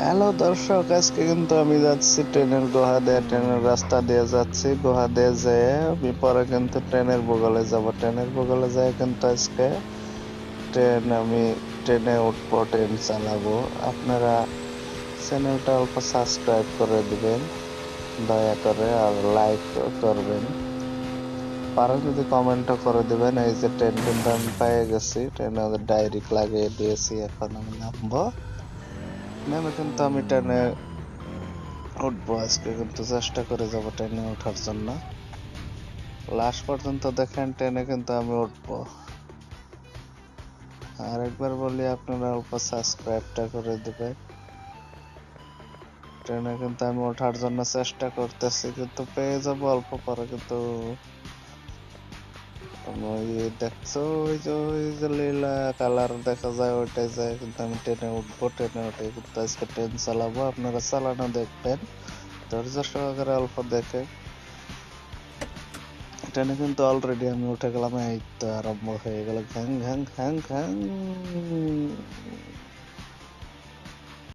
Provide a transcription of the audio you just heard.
Hello দর্শক, আজকে কিন্তু আমি যাচ্ছি ট্রেনের গুহা দিয়ে, ট্রেনের রাস্তা দিয়ে যাচ্ছি। গুহা দিয়ে যেয়ে আমি পরে কিন্তু ট্রেনের বগলে যাব। ট্রেনের বগলে যেয়ে কিন্তু আজকে আমি ট্রেনে উঠবো, ট্রেন চালাবো। আপনারা চ্যানেলটা অল্প সাবস্ক্রাইব করে দিবেন দয়া করে, আর লাইক করবেন। পারেন যদি কমেন্টও করে দিবেন। এই যে ট্রেন কিন্তু আমি পেয়ে গেছি, ট্রেনে ডাইরেক্ট লাগিয়ে দিয়েছি। এখন আমি নামবো, নেমে কিন্তু আমি ট্রেনে উঠবো। আজকে কিন্তু চেষ্টা করে যাবো ট্রেনে ওঠার জন্য। লাস্ট পর্যন্ত দেখেন, ট্রেনে কিন্তু আমি উঠবো। আর একবার বলি, আপনারা অল্প সাবস্ক্রাইবটা করে দিবেন। ট্রেনে কিন্তু আমি ওঠার জন্য চেষ্টা করতেছি, কিন্তু পেয়ে যাবো অল্প পরে। কিন্তু ওই দেখছো, ওই যে লীলা কালার দেখা যায়, ওইটাই যায়। কিন্তু আমি ট্রেনে উঠবো, ট্রেনে উঠে কিন্তু আজকে ট্রেন চালাবো। আপনারা চালানো দেখবেন, ধৈর্য সহকারে অল্প দেখে। ট্রেনে কিন্তু অলরেডি আমি উঠে গেলাম। এই তো আরম্ভ হয়ে গেল, ঘ্যাং ঘ্যাং ঘ্যাং ঘ্যাং।